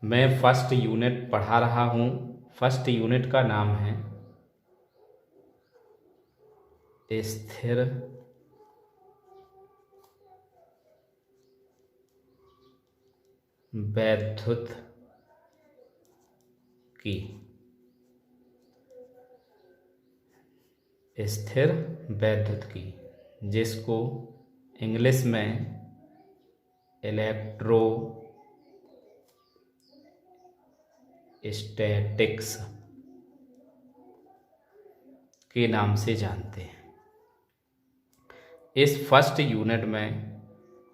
मैं first unit पढ़ा रहा हूँ। फर्स्ट यूनिट का नाम है स्थिर वैद्युत की। स्थिर वैद्युत की, जिसको इंग्लिश में इलेक्ट्रोस्टैटिक्स के नाम से जानते हैं। इस फर्स्ट यूनिट में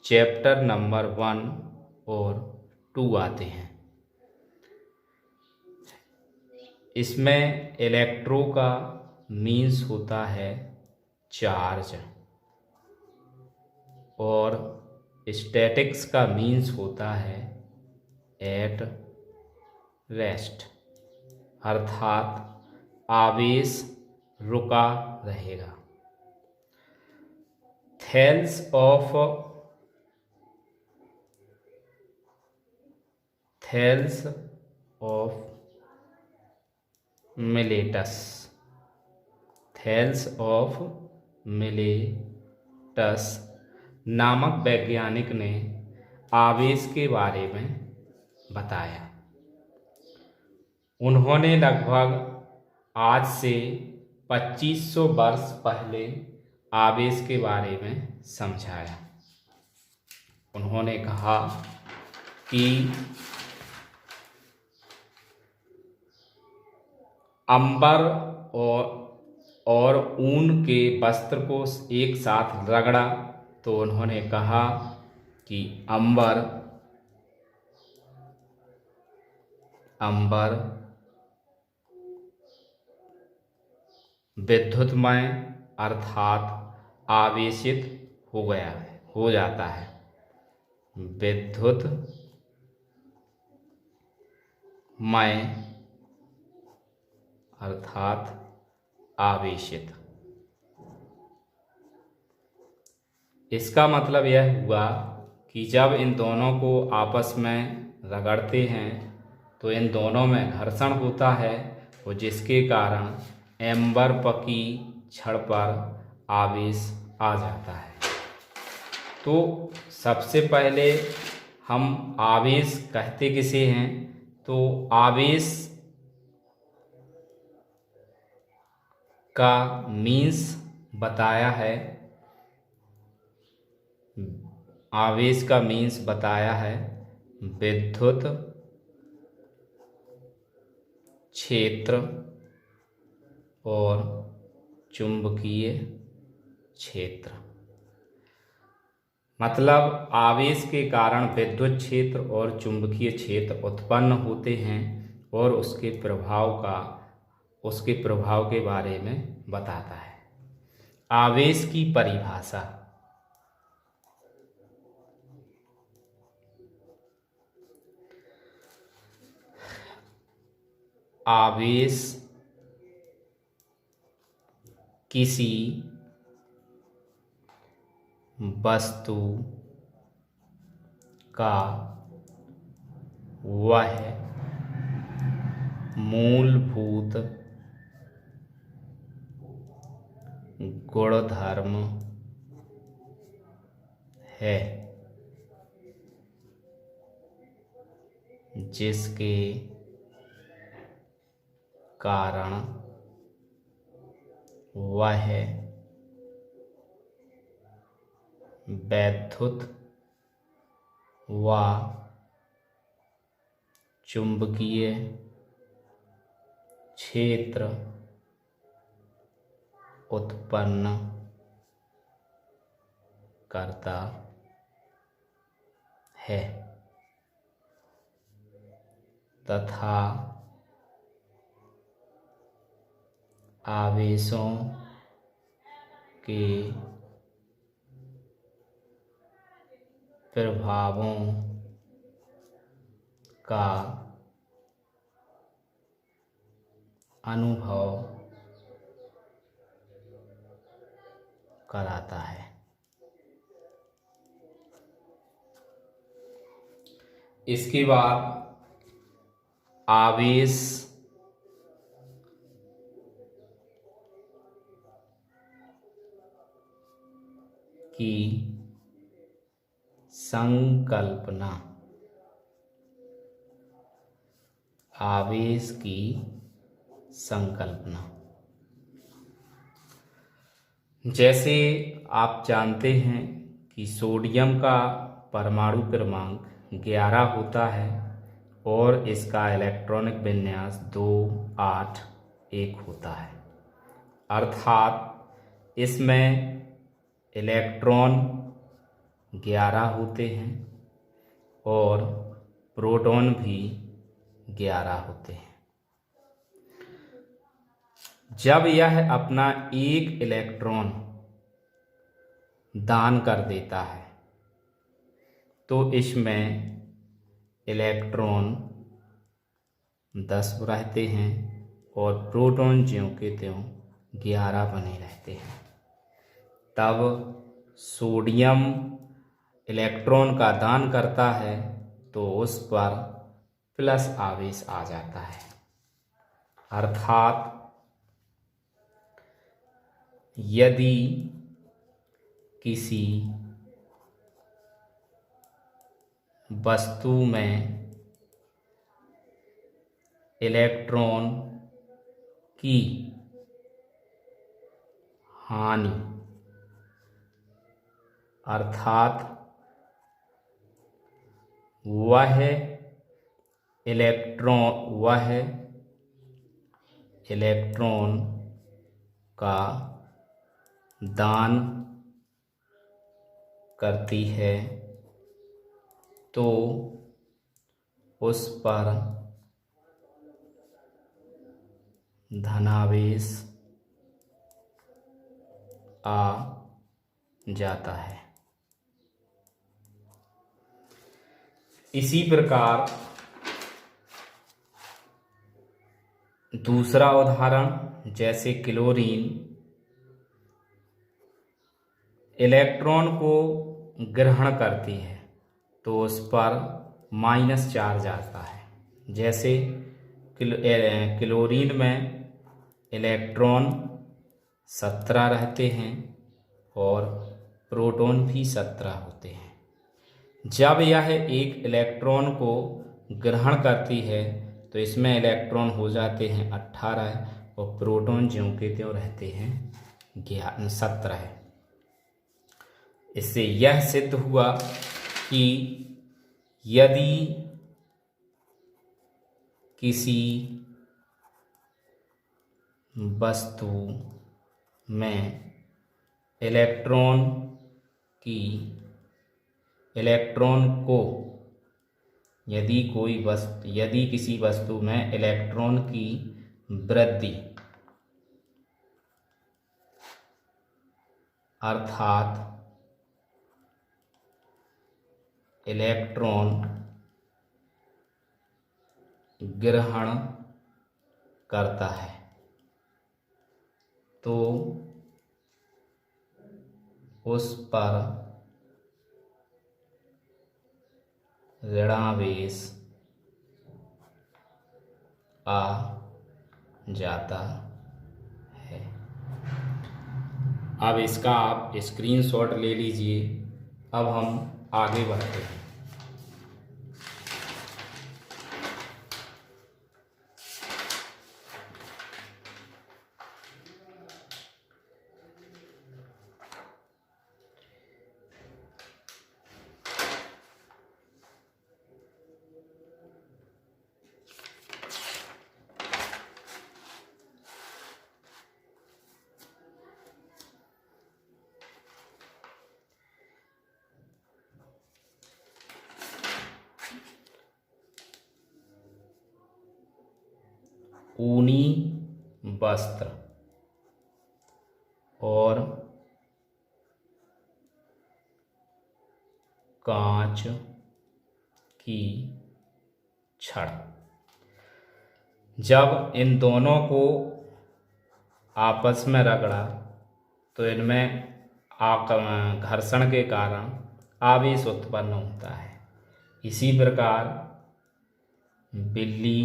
चैप्टर नंबर 1 और 2 आते हैं। इसमें इलेक्ट्रो का मीन्स होता है चार्ज और स्टैटिक्स का मीन्स होता है एट रेस्ट, अर्थात आवेश रुका रहेगा। थैल्स ऑफ मिलेटस नामक वैज्ञानिक ने आवेश के बारे में बताया। उन्होंने लगभग आज से 2500 वर्ष पहले आवेश के बारे में समझाया। उन्होंने कहा कि अंबर और ऊन के वस्त्र को एक साथ रगड़ा तो उन्होंने कहा कि अंबर विद्युतमय अर्थात आवेशित हो जाता है। विद्युतमय अर्थात आवेशित। इसका मतलब यह हुआ कि जब इन दोनों को आपस में रगड़ते हैं तो इन दोनों में घर्षण होता है और जिसके कारण एम्बर की छड़ पर आवेश आ जाता है। तो सबसे पहले हम आवेश कहते किसे हैं, तो आवेश का मीन्स बताया है। आवेश का मीन्स बताया है विद्युत क्षेत्र और चुंबकीय क्षेत्र। मतलब आवेश के कारण विद्युत क्षेत्र और चुंबकीय क्षेत्र उत्पन्न होते हैं और उसके प्रभाव के बारे में बताता है। आवेश की परिभाषा। आवेश किसी वस्तु का वह मूलभूत गुणधर्म है जिसके कारण वह वैद्युत व चुंबकीय क्षेत्र उत्पन्न करता है तथा आवेशों के प्रभावों का अनुभव कराता है। इसके बाद आवेश की संकल्पना, आवेश की संकल्पना। जैसे आप जानते हैं कि सोडियम का परमाणु क्रमांक 11 होता है और इसका इलेक्ट्रॉनिक विन्यास 2 8 1 होता है, अर्थात इसमें इलेक्ट्रॉन 11 होते हैं और प्रोटॉन भी 11 होते हैं। जब यह अपना एक इलेक्ट्रॉन दान कर देता है तो इसमें इलेक्ट्रॉन 10 रहते हैं और प्रोटॉन ज्यों के त्यों 11 बने रहते हैं। तब सोडियम इलेक्ट्रॉन का दान करता है तो उस पर प्लस आवेश आ जाता है, अर्थात यदि किसी वस्तु में इलेक्ट्रॉन की हानि, अर्थात वह इलेक्ट्रॉन का दान करती है तो उस पर धनावेश आ जाता है। इसी प्रकार दूसरा उदाहरण, जैसे क्लोरीन इलेक्ट्रॉन को ग्रहण करती है तो उस पर माइनस चार्ज आता है। जैसे क्लोरीन में इलेक्ट्रॉन 17 रहते हैं और प्रोटॉन भी 17 होते हैं। जब यह एक इलेक्ट्रॉन को ग्रहण करती है तो इसमें इलेक्ट्रॉन हो जाते हैं 18 और प्रोटॉन ज्यों के त्यों रहते हैं 17। इससे यह सिद्ध हुआ कि यदि किसी वस्तु में इलेक्ट्रॉन को यदि किसी वस्तु में इलेक्ट्रॉन की वृद्धि, अर्थात इलेक्ट्रॉन ग्रहण करता है तो उस पर ऋणावेश आ जाता है। अब इसका आप स्क्रीनशॉट ले लीजिए। अब हम आगे बढ़ते हैं। ऊनी वस्त्र और कांच की छड़, जब इन दोनों को आपस में रगड़ा तो इनमें घर्षण के कारण आवेश उत्पन्न होता है। इसी प्रकार बिल्ली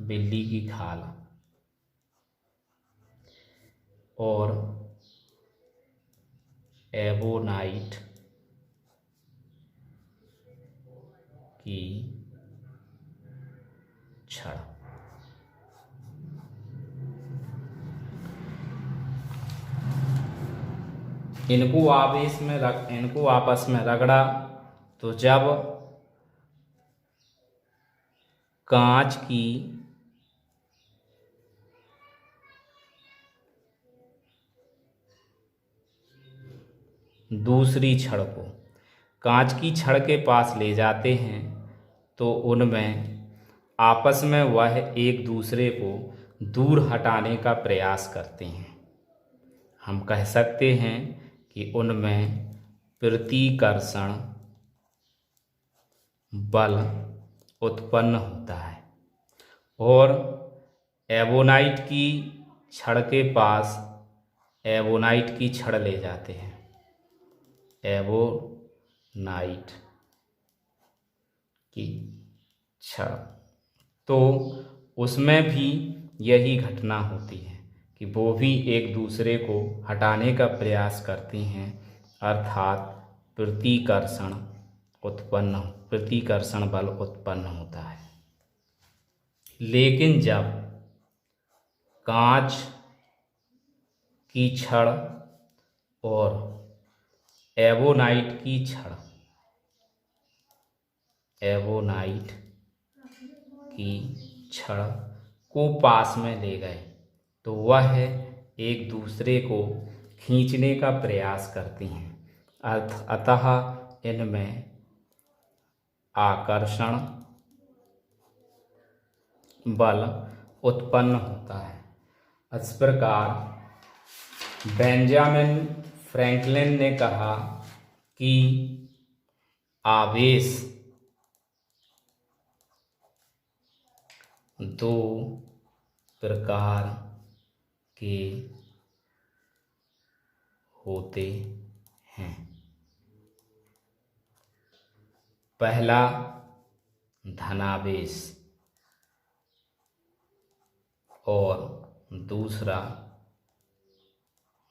बिल्ली की खाल और एबोनाइट की छड़। इनको आपस में रगड़ा तो जब कांच की दूसरी छड़ को कांच की छड़ के पास ले जाते हैं तो उनमें आपस में वह एक दूसरे को दूर हटाने का प्रयास करते हैं। हम कह सकते हैं कि उनमें प्रतिकर्षण बल उत्पन्न होता है और एबोनाइट की छड़ के पास एबोनाइट की छड़ ले जाते हैं। एबोनाइट की छड़ तो उसमें भी यही घटना होती है कि वो भी एक दूसरे को हटाने का प्रयास करते हैं, अर्थात प्रतिकर्षण बल उत्पन्न होता है। लेकिन जब कांच की छड़ और एबोनाइट की छड़ को पास में ले गए तो वह एक दूसरे को खींचने का प्रयास करती हैं, अतः इनमें आकर्षण बल उत्पन्न होता है। इस प्रकार बेंजामिन फ्रैंकलिन ने कहा कि आवेश दो प्रकार के होते हैं। पहला धनावेश और दूसरा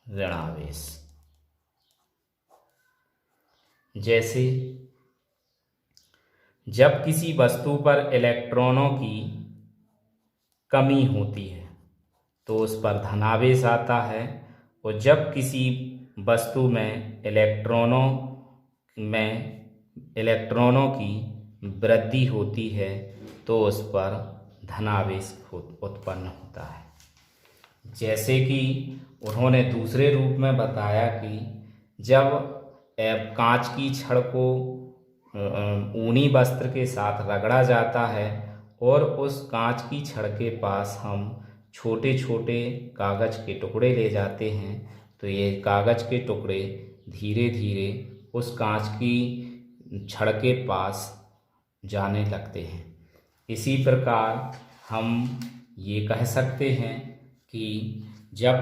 ऋणावेश। जैसे जब किसी वस्तु पर इलेक्ट्रॉनों की कमी होती है तो उस पर धनावेश आता है, और जब किसी वस्तु में इलेक्ट्रॉनों की वृद्धि होती है तो उस पर धनावेश उत्पन्न होता है। जैसे कि उन्होंने दूसरे रूप में बताया कि जब कांच की छड़ को ऊनी वस्त्र के साथ रगड़ा जाता है और उस कांच की छड़ के पास हम छोटे छोटे कागज के टुकड़े ले जाते हैं तो ये कागज के टुकड़े धीरे धीरे उस कांच की छड़ के पास जाने लगते हैं। इसी प्रकार हम ये कह सकते हैं कि जब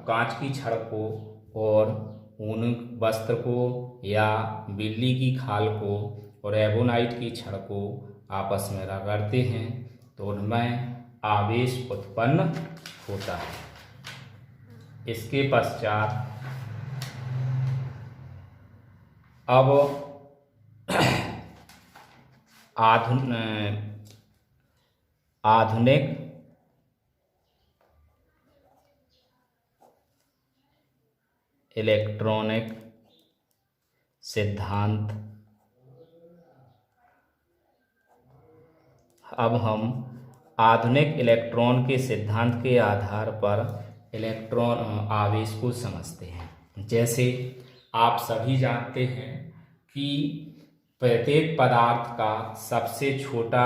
कांच की छड़ को और ऊन वस्त्र को या बिल्ली की खाल को और एबोनाइट की छड़ को आपस में रगड़ते हैं तो उनमें आवेश उत्पन्न होता है। इसके पश्चात अब आधुनिक इलेक्ट्रॉनिक सिद्धांत अब हम आधुनिक इलेक्ट्रॉन के सिद्धांत के आधार पर इलेक्ट्रॉन आवेश को समझते हैं। जैसे आप सभी जानते हैं कि प्रत्येक पदार्थ का सबसे छोटा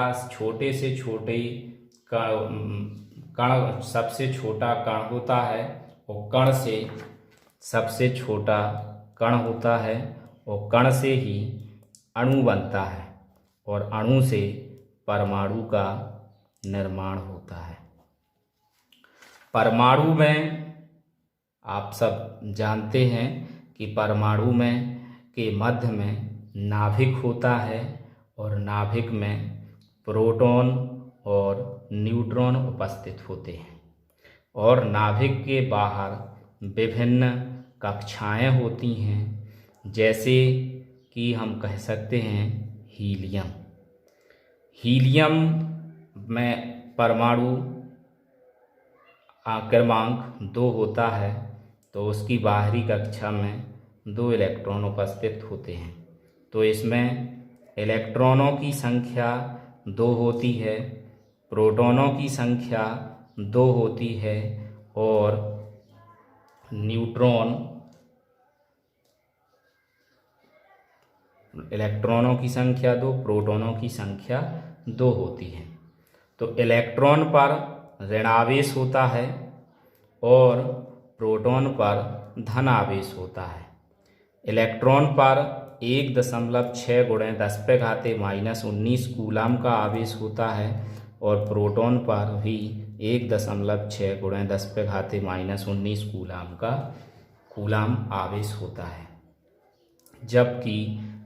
कण होता है और कण से सबसे छोटा कण होता है और कण से ही अणु बनता है और अणु से परमाणु का निर्माण होता है। परमाणु में आप सब जानते हैं कि परमाणु में के मध्य में नाभिक होता है और नाभिक में प्रोटॉन और न्यूट्रॉन उपस्थित होते हैं। और नाभिक के बाहर विभिन्न कक्षाएं होती हैं, जैसे कि हम कह सकते हैं हीलियम। हीलियम में परमाणु क्रमांक 2 होता है, तो उसकी बाहरी कक्षा में 2 इलेक्ट्रॉन उपस्थित होते हैं। तो इसमें इलेक्ट्रॉनों की संख्या 2 होती है, प्रोटॉनों की संख्या 2 होती है और इलेक्ट्रॉनों की संख्या 2, प्रोटॉनों की संख्या 2 होती है। तो इलेक्ट्रॉन पर ऋणावेश होता है और प्रोटॉन पर धन आवेश होता है। इलेक्ट्रॉन पर 1.6 × 10⁻⁻19 कूलाम का आवेश होता है और प्रोटॉन पर भी 1.6 × 10⁻⁻19 कूलाम आवेश होता है, जबकि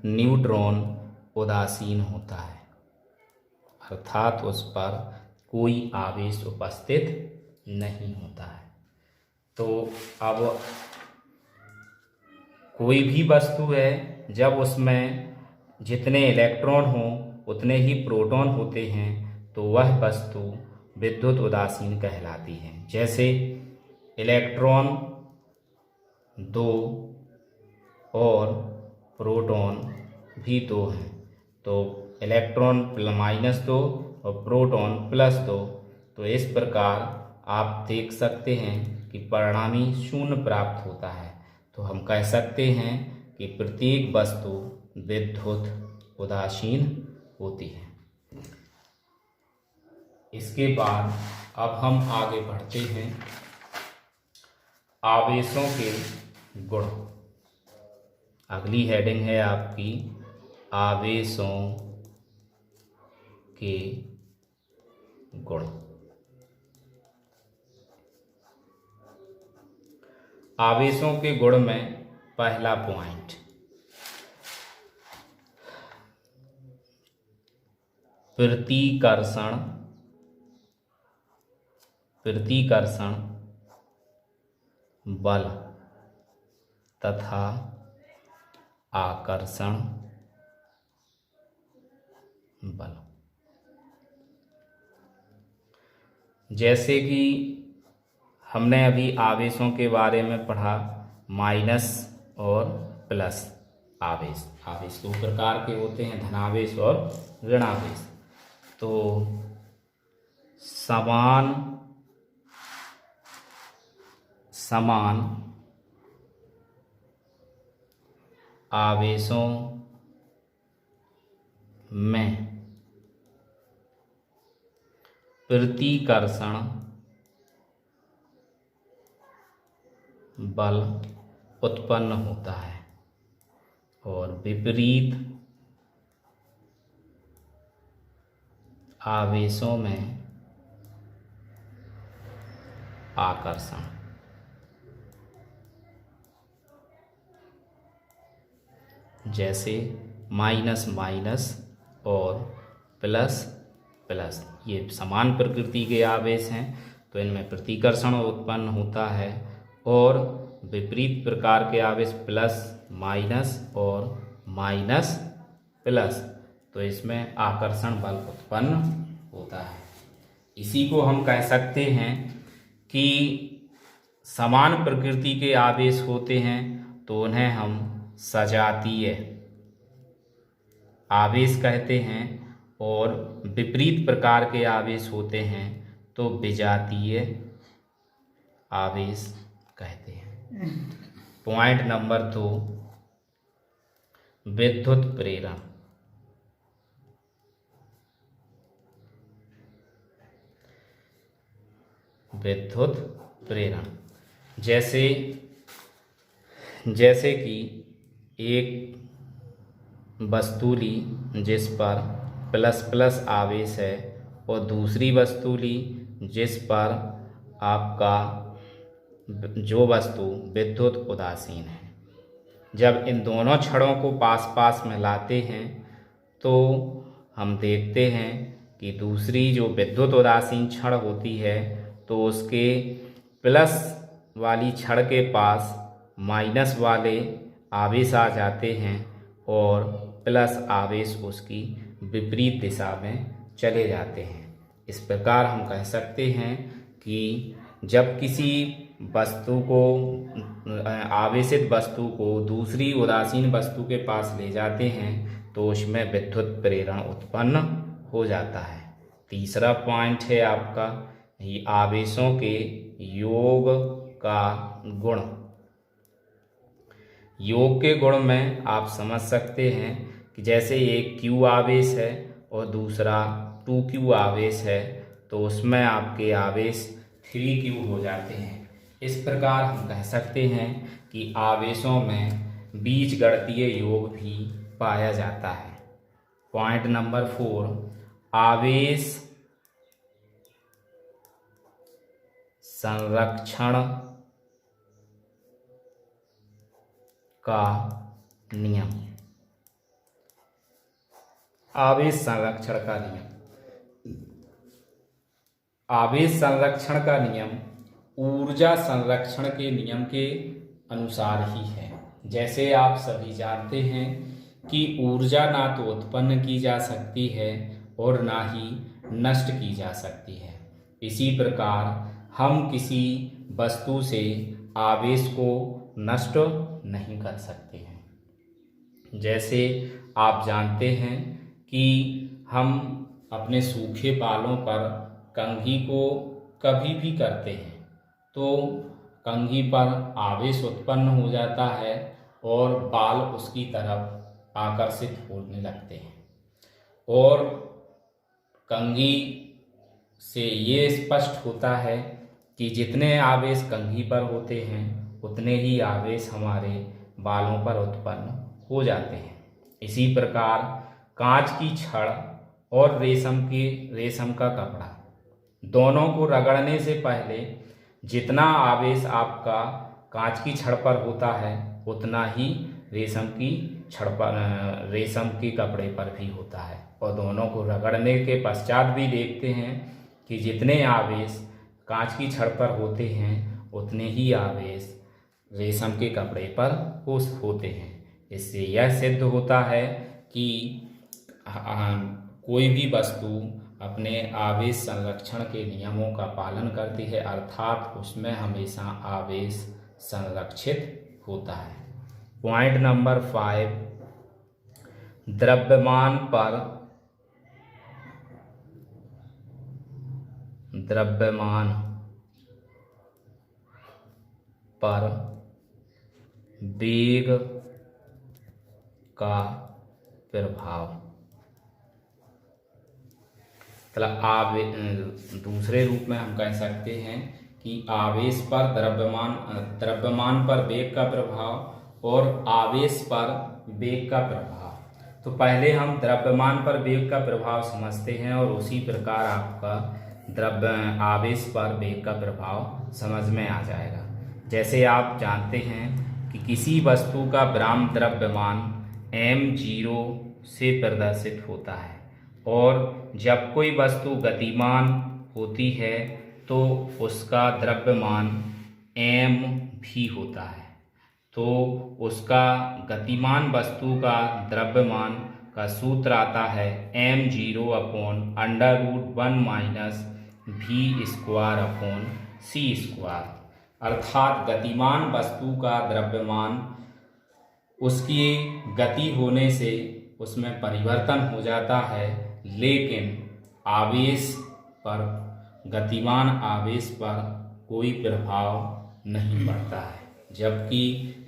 न्यूट्रॉन उदासीन होता है, अर्थात उस पर कोई आवेश उपस्थित नहीं होता है। तो अब कोई भी वस्तु है, जब उसमें जितने इलेक्ट्रॉन हों उतने ही प्रोटॉन होते हैं, तो वह वस्तु विद्युत उदासीन कहलाती है। जैसे इलेक्ट्रॉन 2 और प्रोटॉन भी 2 हैं, तो इलेक्ट्रॉन -2 और प्रोटॉन +2। तो इस प्रकार आप देख सकते हैं कि परिणामी शून्य प्राप्त होता है। तो हम कह सकते हैं कि प्रत्येक वस्तु विद्युत उदासीन होती है। इसके बाद अब हम आगे बढ़ते हैं आवेशों के गुण। अगली हेडिंग है आपकी आवेशों के गुण। आवेशों के गुण में पहला पॉइंट, प्रतिकर्षण बल तथा आकर्षण बल। जैसे कि हमने अभी आवेशों के बारे में पढ़ा, माइनस और प्लस आवेश। आवेश 2 प्रकार के होते हैं, धनावेश और ऋणावेश। तो समान आवेशों में प्रतिकर्षण बल उत्पन्न होता है और विपरीत आवेशों में आकर्षण। जैसे माइनस माइनस और प्लस प्लस, ये समान प्रकृति के आवेश हैं, तो इनमें प्रतिकर्षण उत्पन्न होता है। और विपरीत प्रकार के आवेश प्लस माइनस और माइनस प्लस, तो इसमें आकर्षण बल उत्पन्न होता है। इसी को हम कह सकते हैं कि समान प्रकृति के आवेश होते हैं तो उन्हें हम सजातीय आवेश कहते हैं, और विपरीत प्रकार के आवेश होते हैं तो विजातीय आवेश कहते हैं। पॉइंट नंबर 2, विद्युत प्रेरण। विद्युत प्रेरण जैसे कि एक वस्तु ली जिस पर प्लस प्लस आवेश है और दूसरी वस्तु ली जिस पर आपका जो वस्तु विद्युत उदासीन है। जब इन दोनों छड़ों को पास पास में लाते हैं तो हम देखते हैं कि दूसरी जो विद्युत उदासीन छड़ होती है तो उसके प्लस वाली छड़ के पास माइनस वाले आवेश आ जाते हैं और प्लस आवेश उसकी विपरीत दिशा में चले जाते हैं। इस प्रकार हम कह सकते हैं कि जब किसी वस्तु को आवेशित वस्तु को दूसरी उदासीन वस्तु के पास ले जाते हैं तो उसमें विद्युत प्रेरण उत्पन्न हो जाता है। तीसरा पॉइंट है आपका ये आवेशों के योग का गुण। योग के गुण में आप समझ सकते हैं कि जैसे एक Q आवेश है और दूसरा 2Q आवेश है तो उसमें आपके आवेश 3Q हो जाते हैं। इस प्रकार हम कह सकते हैं कि आवेशों में बीजगणितीय योग भी पाया जाता है। पॉइंट नंबर 4, आवेश संरक्षण का नियम। आवेश संरक्षण का नियम। आवेश संरक्षण का नियम ऊर्जा संरक्षण के नियम के अनुसार ही है। जैसे आप सभी जानते हैं कि ऊर्जा ना तो उत्पन्न की जा सकती है और ना ही नष्ट की जा सकती है। इसी प्रकार हम किसी वस्तु से आवेश को नष्ट नहीं कर सकते हैं। जैसे आप जानते हैं कि हम अपने सूखे बालों पर कंघी को कभी भी करते हैं तो कंघी पर आवेश उत्पन्न हो जाता है और बाल उसकी तरफ आकर्षित होने लगते हैं। और कंघी से ये स्पष्ट होता है कि जितने आवेश कंघी पर होते हैं उतने ही आवेश हमारे बालों पर उत्पन्न हो जाते हैं। इसी प्रकार कांच की छड़ और रेशम का कपड़ा दोनों को रगड़ने से पहले जितना आवेश आपका कांच की छड़ पर होता है उतना ही रेशम के कपड़े पर भी होता है। और दोनों को रगड़ने के पश्चात भी देखते हैं कि जितने आवेश कांच की छड़ पर होते हैं उतने ही आवेश रेशम के कपड़े पर होते हैं। इससे यह सिद्ध होता है कि कोई भी वस्तु अपने आवेश संरक्षण के नियमों का पालन करती है, अर्थात उसमें हमेशा आवेश संरक्षित होता है। पॉइंट नंबर 5, द्रव्यमान पर वेग का प्रभाव। दूसरे रूप में हम कह सकते हैं कि आवेश पर द्रव्यमान पर वेग का प्रभाव और आवेश पर वेग का प्रभाव। तो पहले हम द्रव्यमान पर वेग का प्रभाव समझते हैं और उसी प्रकार आपका आवेश पर वेग का प्रभाव समझ में आ जाएगा। जैसे आप जानते हैं कि किसी वस्तु का विराम द्रव्यमान m0 से प्रदर्शित होता है और जब कोई वस्तु गतिमान होती है तो उसका द्रव्यमान m भी होता है। तो उसका गतिमान वस्तु का द्रव्यमान का सूत्र आता है m0/√1 - v²/c²। अर्थात गतिमान वस्तु का द्रव्यमान उसकी गति होने से उसमें परिवर्तन हो जाता है, लेकिन गतिमान आवेश पर कोई प्रभाव नहीं पड़ता है। जबकि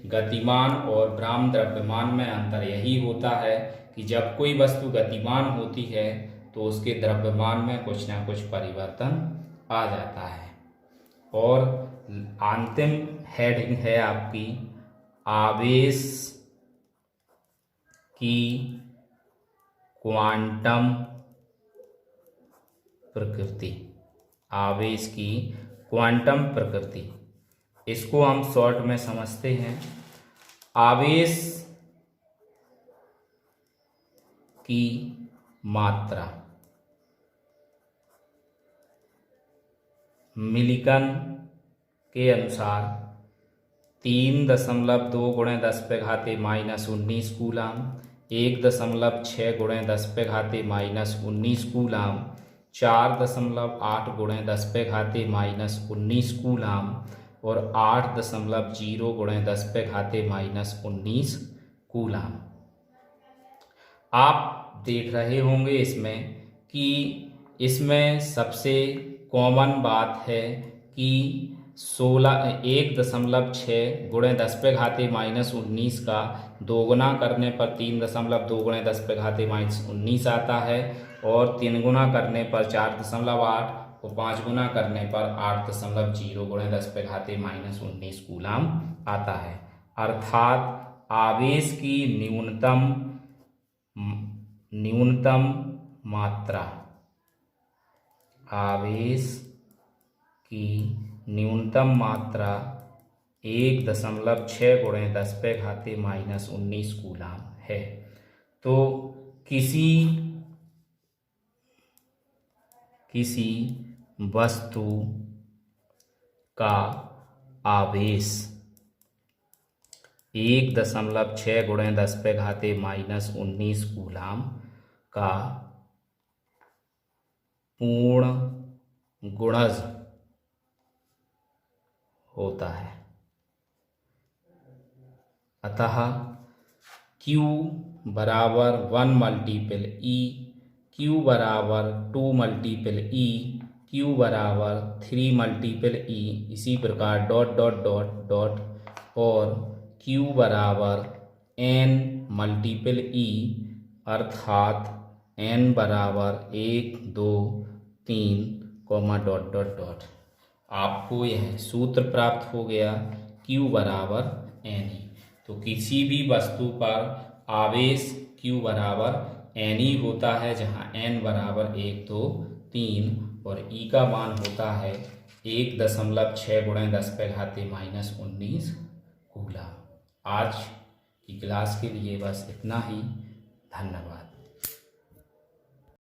गतिमान और विराम द्रव्यमान में अंतर यही होता है कि जब कोई वस्तु गतिमान होती है तो उसके द्रव्यमान में कुछ ना कुछ परिवर्तन आ जाता है। और अंतिम हेडिंग है आपकी आवेश की क्वांटम प्रकृति। आवेश की क्वांटम प्रकृति, इसको हम शॉर्ट में समझते हैं। आवेश की मात्रा मिलिकन के अनुसार 3.2 × 10⁻⁻19 कूलाम, 1.6 × 10⁻⁻19 कूलाम, 4.8 × 10⁻⁻19 कूलाम और 8.0 × 10⁻⁻19 कूलाम। आप देख रहे होंगे इसमें कि इसमें सबसे कॉमन बात है कि 1.6 × 10⁻⁻19 का दोगुना करने पर 3.2 × 10⁻⁻19 आता है और 3 गुना करने पर 4.8 और 5 गुना करने पर 8.0 × 10⁻⁻19 कूलाम आता है। अर्थात आवेश की न्यूनतम मात्रा, आवेश की न्यूनतम मात्रा 1.6 × 10⁻⁻19 कूलाम है। तो किसी वस्तु का आवेश 1.6 × 10⁻⁻19 कूलाम का पूर्ण गुणज होता है। अतः Q बराबर 1 मल्टीपल E, Q बराबर 2 मल्टीपल E, Q बराबर 3 मल्टीपल E, इसी प्रकार डॉट डॉट डॉट डॉट और Q बराबर N मल्टीपल E, अर्थात N बराबर 1 2 3 डॉट डॉट डॉट। आपको यह सूत्र प्राप्त हो गया Q बराबर Ne। तो किसी भी वस्तु पर आवेश Q बराबर Ne होता है, जहाँ N बराबर 1 2 3 और E का मान होता है 1.6 × 10⁻⁻19 कूलाम। आज की क्लास के लिए बस इतना ही। धन्यवाद।